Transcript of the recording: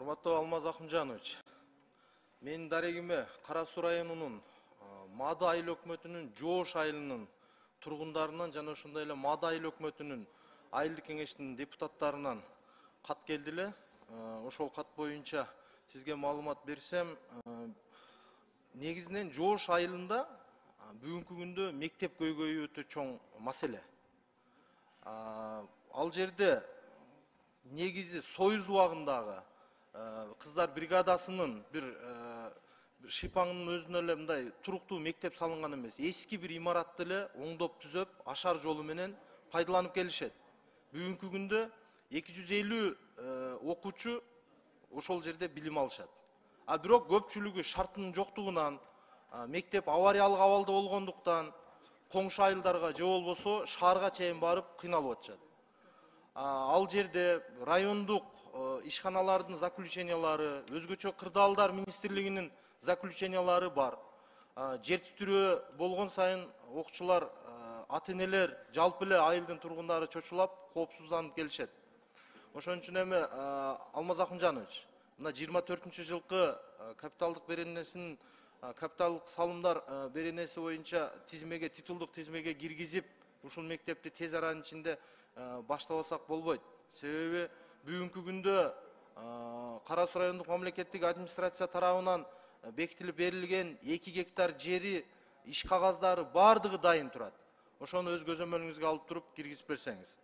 Урматтуу Алмаз Акымжанович, менин дарегиме Кара Суу районунун Мады айыл өкмөтүнүн Жоош айылынын тургундарынан жана ошондой эле Мады айыл өкмөтүнүн айылдык кеңештин депутаттарынан кат келди эле. Ошол кат боюнча сизге маалымат берсем, негизинен Жоош айылында бүгүнкү күндө мектеп көйгөйү өтө чоң маселе. Ал жерде негизи Союз убагындагы кыздар бригадасынын бир шипаңынын өзүнө эле мындай туруктуу мектеп салынган эмес. Эски бир имаратты эле оңдоп түзөп, ашар жолу менен пайдаланып келишет. Бүгүнкү күндө 250 окуучу ошол жерде билим алышат. Бирок көпчүлүгү шарттын жоктугунан, мектеп авариялык абалда болгондуктан коңшу айылдарга же болбосо шаарга чейин барып кыйналып атышат. Ал жерде райондук ишканалардын заключениялары, өзгөчө Кырдаалдар министрлигинин заключениялары бар. Жер титирөө болгон сайын окуучулар, ата-энелер, жалпы эле айылдын тургундары чочулап, коопсузданып келишет. Ошон үчүн эми Алмаз Акымжанович, мына 24-жылкы капиталдык беренесинин капиталдык салымдар беренеси боюнча тизмеге, титулдук тизмеге киргизип, ушул мектепти тез аранын ичинде баштабасак болбойт. Себеби бүгүнкү күндө Кара Суу райондук мамлекеттик администрация тарабынан бекитилип берилген 2 гектар жери, иш кагаздары бардыгы дайын турат. Ошону өз көзөмөлүңүзгө алып туруп киргизип берсеңиз.